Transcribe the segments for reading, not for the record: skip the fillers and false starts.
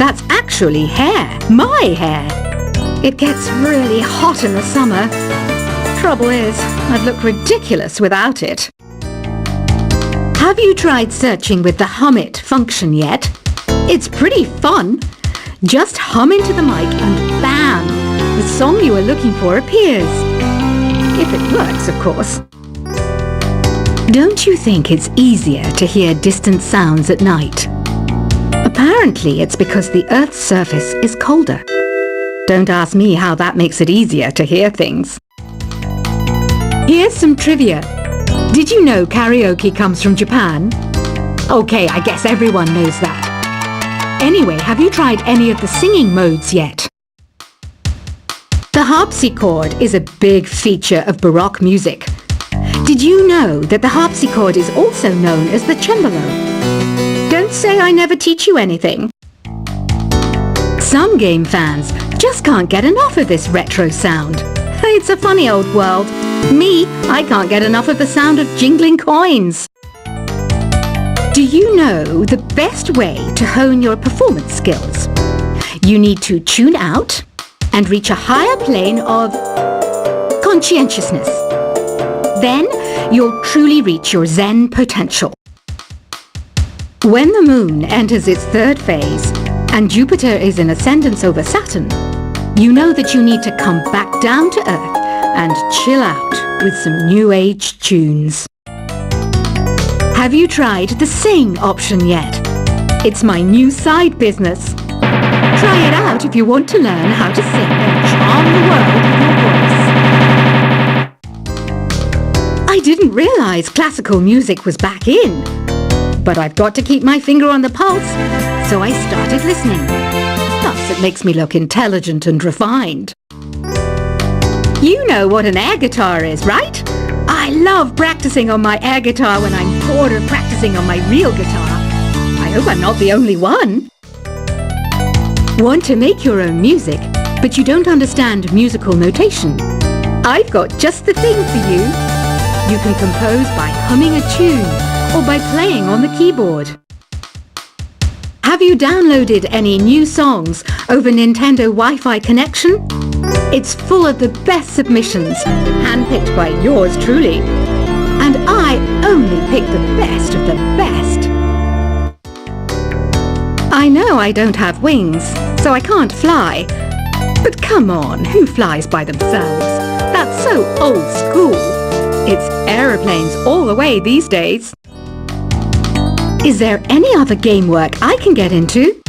That's actually hair. My hair. It gets really hot in the summer. Trouble is, I'd look ridiculous without it. Have you tried searching with the Hum It function yet? It's pretty fun. Just hum into the mic and bam! The song you are looking for appears. If it works, of course. Don't you think it's easier to hear distant sounds at night? Apparently it's because the Earth's surface is colder. Don't ask me how that makes it easier to hear things. Here's some trivia. Did you know karaoke comes from Japan? Okay, I guess everyone knows that. Anyway, have you tried any of the singing modes yet? The harpsichord is a big feature of Baroque music. Did you know that the harpsichord is also known as the cembalo? Don't say I never teach you anything. Some game fans just can't get enough of this retro sound. It's a funny old world. Me, I can't get enough of the sound of jingling coins. Do you know the best way to hone your performance skills? You need to tune out and reach a higher plane of conscientiousness. Then you'll truly reach your Zen potential. When the moon enters its third phase and Jupiter is in ascendance over Saturn, you know that you need to come back down to Earth and chill out with some new age tunes. Have you tried the sing option yet? It's my new side business. Try it out if you want to learn how to sing and charm the world with your voice. I didn't realize classical music was back in, but I've got to keep my finger on the pulse, so I started listening. Plus, it makes me look intelligent and refined. You know what an air guitar is, right? I love practicing on my air guitar when I'm bored of practicing on my real guitar. I hope I'm not the only one. Want to make your own music, but you don't understand musical notation? I've got just the thing for you. You can compose by humming a tune or by playing on the keyboard. Have you downloaded any new songs over Nintendo Wi-Fi connection? It's full of the best submissions, handpicked by yours truly. And I only pick the best of the best. I know I don't have wings, so I can't fly. But come on, who flies by themselves? That's so old school. It's aeroplanes all the way these days. Is there any other game work I can get into?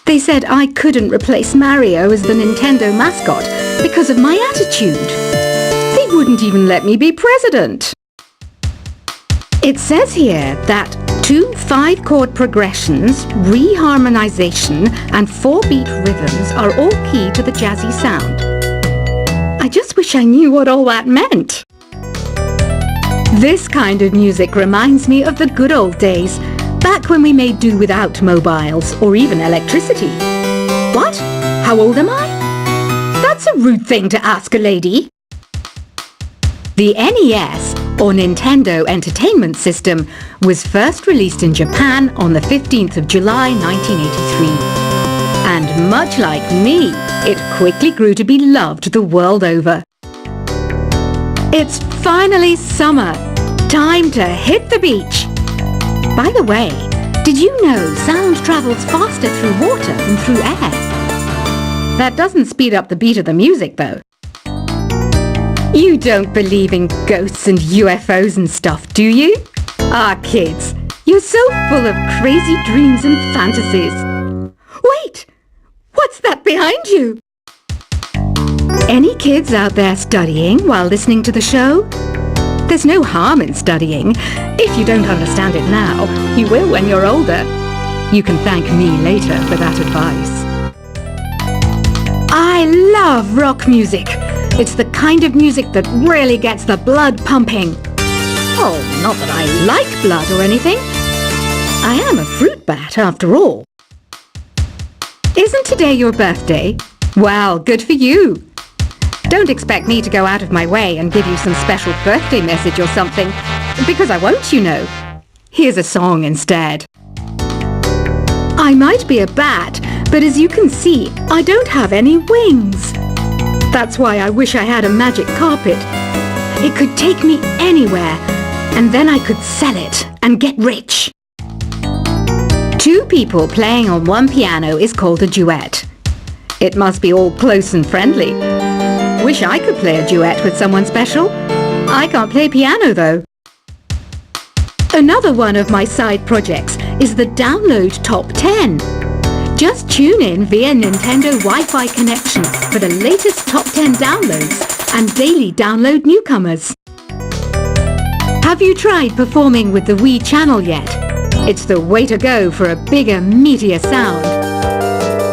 They said I couldn't replace Mario as the Nintendo mascot because of my attitude. They wouldn't even let me be president. It says here that 2 5-chord progressions, reharmonization, and 4-beat rhythms are all key to the jazzy sound. I just wish I knew what all that meant. This kind of music reminds me of the good old days, back when we made do without mobiles or even electricity. What? How old am I? That's a rude thing to ask a lady. The NES, or Nintendo Entertainment System, was first released in Japan on the 15th of July 1983. And much like me, it quickly grew to be loved the world over. It's finally summer. Time to hit the beach. By the way, did you know sound travels faster through water than through air? That doesn't speed up the beat of the music, though. You don't believe in ghosts and UFOs and stuff, do you? Ah, kids, you're so full of crazy dreams and fantasies. Wait! What's that behind you? Any kids out there studying while listening to the show? There's no harm in studying. If you don't understand it now, you will when you're older. You can thank me later for that advice. I love rock music. It's the kind of music that really gets the blood pumping. Oh, not that I like blood or anything. I am a fruit bat after all. Isn't today your birthday? Well, good for you. Don't expect me to go out of my way and give you some special birthday message or something, because I won't, you know. Here's a song instead. I might be a bat, But as you can see, I don't have any wings. That's why I wish I had a magic carpet. It could take me anywhere, and then I could sell it and get rich. Two people playing on one piano is called a duet. It must be all close and friendly. Wish I could play a duet with someone special. I can't play piano though. Another one of my side projects is the Download Top 10. Just tune in via Nintendo Wi-Fi connection for the latest Top 10 downloads and daily download newcomers. Have you tried performing with the Wii channel yet? It's the way to go for a bigger, meatier sound.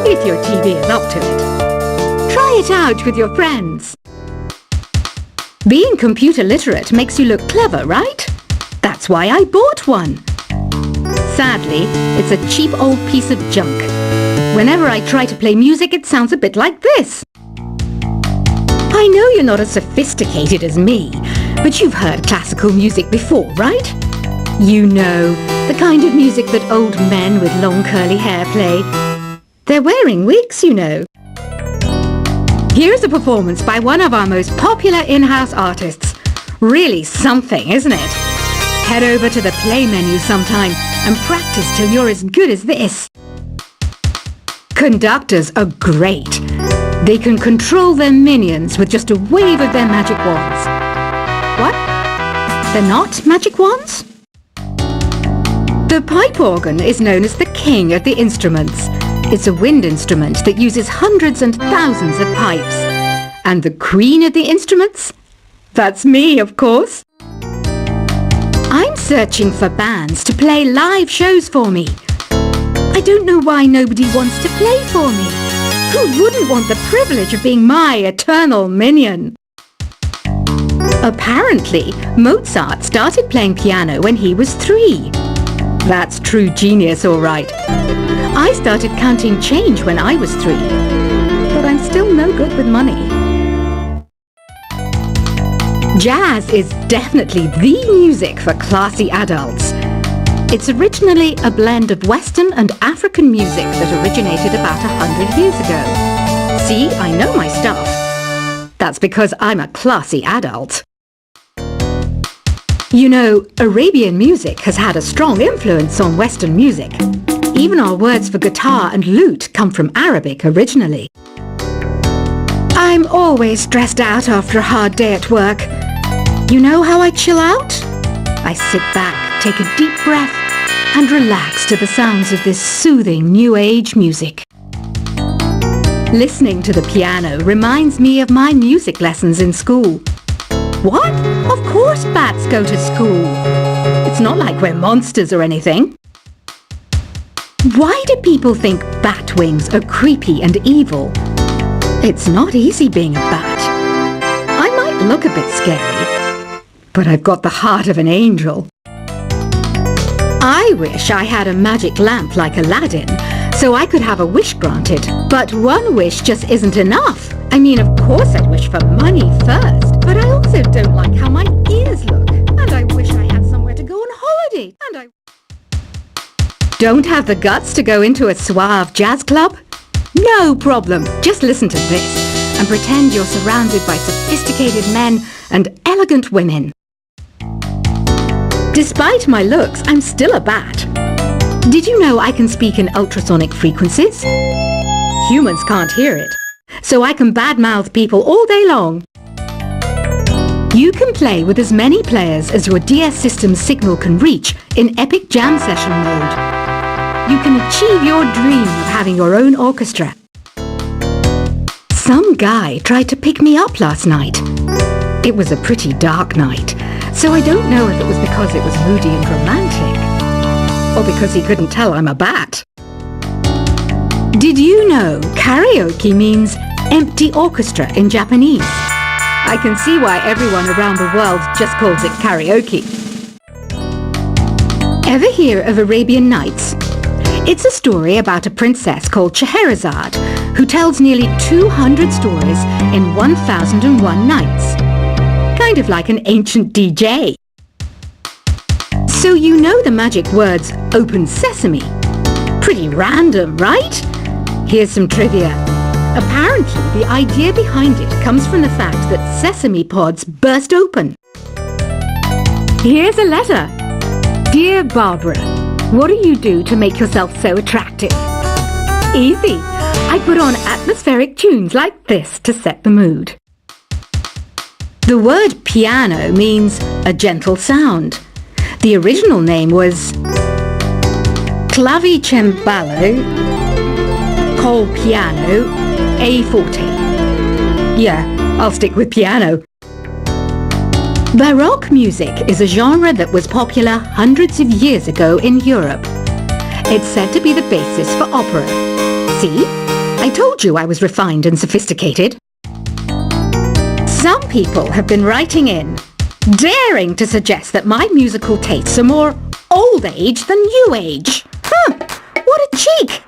If your TV is up to it. Try it out with your friends. Being computer literate makes you look clever, right? That's why I bought one. Sadly, it's a cheap old piece of junk. Whenever I try to play music, it sounds a bit like this. I know you're not as sophisticated as me, but you've heard classical music before, right? You know, the kind of music that old men with long curly hair play. They're wearing wigs, you know. Here's a performance by one of our most popular in-house artists. Really something, isn't it? Head over to the play menu sometime and practice till you're as good as this. Conductors are great. They can control their minions with just a wave of their magic wands. What? They're not magic wands? The pipe organ is known as the king of the instruments. It's a wind instrument that uses hundreds and thousands of pipes. And the queen of the instruments? That's me, of course. I'm searching for bands to play live shows for me. I don't know why nobody wants to play for me. Who wouldn't want the privilege of being my eternal minion? Apparently, Mozart started playing piano when he was 3. That's true genius, all right. I started counting change when I was 3, but I'm still no good with money. Jazz is definitely the music for classy adults. It's originally a blend of Western and African music that originated about 100 years ago. See, I know my stuff. That's because I'm a classy adult. You know, Arabian music has had a strong influence on Western music. Even our words for guitar and lute come from Arabic originally. I'm always stressed out after a hard day at work. You know how I chill out? I sit back, take a deep breath, and relax to the sounds of this soothing New Age music. Listening to the piano reminds me of my music lessons in school. What? Of course bats go to school. It's not like we're monsters or anything. Why do people think bat wings are creepy and evil? It's not easy being a bat. I might look a bit scary, but I've got the heart of an angel. I wish I had a magic lamp like Aladdin, so I could have a wish granted. But one wish just isn't enough. I mean, of course I'd wish for money first, but I also don't like how my ears look. And I wish I had somewhere to go on holiday. And I don't have the guts to go into a suave jazz club? No problem. Just listen to this and pretend you're surrounded by sophisticated men and elegant women. Despite my looks, I'm still a bat. Did you know I can speak in ultrasonic frequencies? Humans can't hear it, so I can badmouth people all day long. You can play with as many players as your DS system's signal can reach in Epic Jam Session mode. You can achieve your dream of having your own orchestra. Some guy tried to pick me up last night. It was a pretty dark night, so I don't know if it was because it was moody and romantic, or because he couldn't tell I'm a bat. Did you know karaoke means empty orchestra in Japanese? I can see why everyone around the world just calls it karaoke. Ever hear of Arabian Nights? It's a story about a princess called Scheherazade who tells nearly 200 stories in 1001 nights. Kind of like an ancient DJ. So you know the magic words open sesame. Pretty random, right? Here's some trivia. Apparently, the idea behind it comes from the fact that sesame pods burst open. Here's a letter. Dear Barbara, what do you do to make yourself so attractive? Easy. I put on atmospheric tunes like this to set the mood. The word piano means a gentle sound. The original name was clavicembalo col piano a forte. Yeah, I'll stick with piano. Baroque music is a genre that was popular hundreds of years ago in Europe. It's said to be the basis for opera. See? I told you I was refined and sophisticated. Some people have been writing in, daring to suggest that my musical tastes are more old age than new age. What a cheek!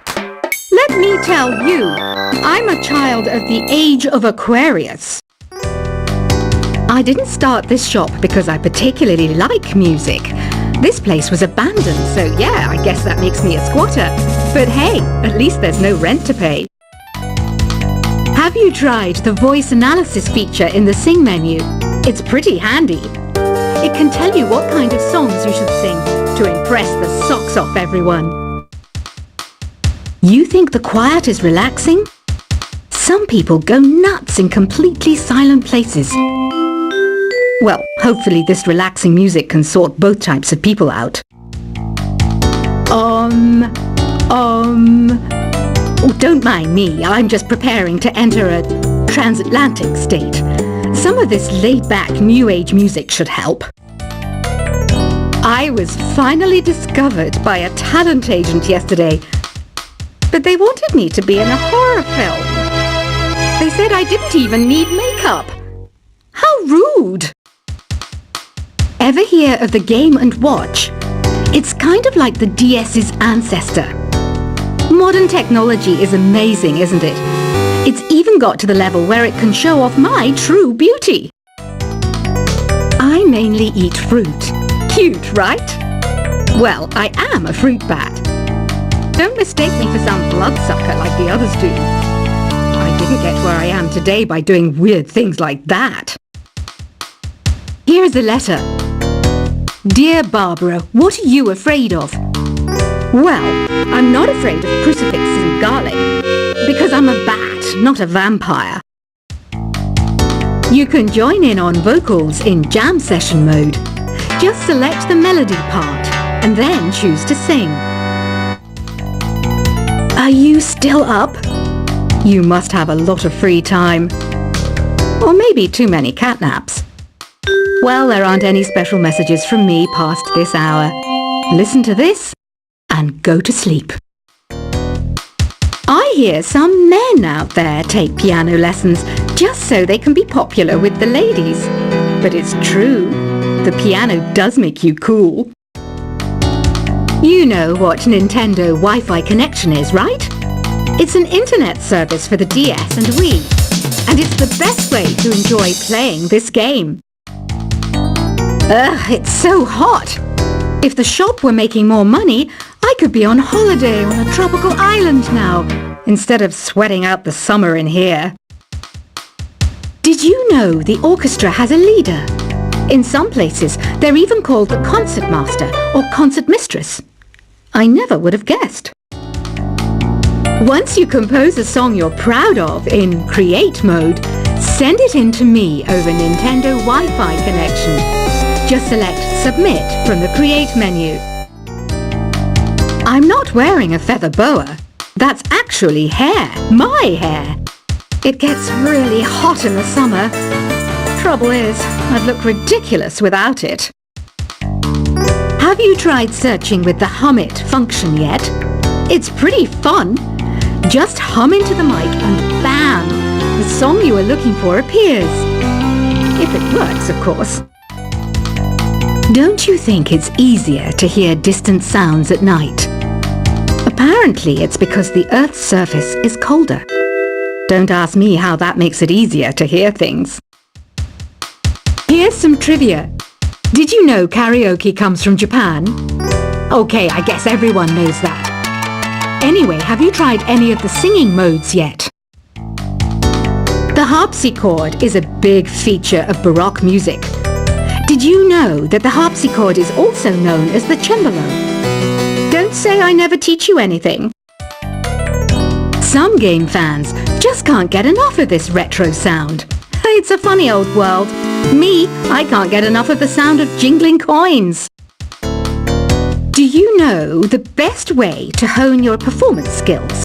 Let me tell you, I'm a child of the age of Aquarius. I didn't start this shop because I particularly like music. This place was abandoned, so yeah, I guess that makes me a squatter. But hey, at least there's no rent to pay. Have you tried the voice analysis feature in the Sing menu? It's pretty handy. It can tell you what kind of songs you should sing to impress the socks off everyone. You think the quiet is relaxing? Some people go nuts in completely silent places. Well, hopefully this relaxing music can sort both types of people out. Oh, don't mind me, I'm just preparing to enter a transatlantic state. Some of this laid-back New Age music should help. I was finally discovered by a talent agent yesterday, but they wanted me to be in a horror film. They said I didn't even need makeup. How rude! Ever hear of the Game & Watch? It's kind of like the DS's ancestor. Modern technology is amazing, isn't it? It's even got to the level where it can show off my true beauty. I mainly eat fruit. Cute, right? Well, I am a fruit bat. Don't mistake me for some bloodsucker like the others do. I didn't get where I am today by doing weird things like that. Here's a letter. Dear Barbara, what are you afraid of? Well, I'm not afraid of crucifixes and garlic, because I'm a bat, not a vampire. You can join in on vocals in jam session mode. Just select the melody part, and then choose to sing. Are you still up? You must have a lot of free time. Or maybe too many catnaps. Well, there aren't any special messages from me past this hour. Listen to this and go to sleep. I hear some men out there take piano lessons just so they can be popular with the ladies. But it's true, the piano does make you cool. You know what Nintendo Wi-Fi connection is, right? It's an internet service for the DS and Wii, and it's the best way to enjoy playing this game. Ugh, it's so hot. If the shop were making more money, I could be on holiday on a tropical island now, instead of sweating out the summer in here. Did you know the orchestra has a leader? In some places, they're even called the concert master or concert mistress. I never would have guessed. Once you compose a song you're proud of in Create mode, send it in to me over Nintendo Wi-Fi connection. Just select Submit from the Create menu. I'm not wearing a feather boa. That's actually hair, my hair. It gets really hot in the summer. Trouble is, I'd look ridiculous without it. Have you tried searching with the Hum It function yet? It's pretty fun. Just hum into the mic and bam! The song you are looking for appears. If it works, of course. Don't you think it's easier to hear distant sounds at night? Apparently it's because the Earth's surface is colder. Don't ask me how that makes it easier to hear things. Here's some trivia. Did you know karaoke comes from Japan? Okay, I guess everyone knows that. Anyway, have you tried any of the singing modes yet? The harpsichord is a big feature of Baroque music. Did you know that the harpsichord is also known as the cembalo? Don't say I never teach you anything. Some game fans just can't get enough of this retro sound. It's a funny old world. Me, I can't get enough of the sound of jingling coins. Do you know the best way to hone your performance skills?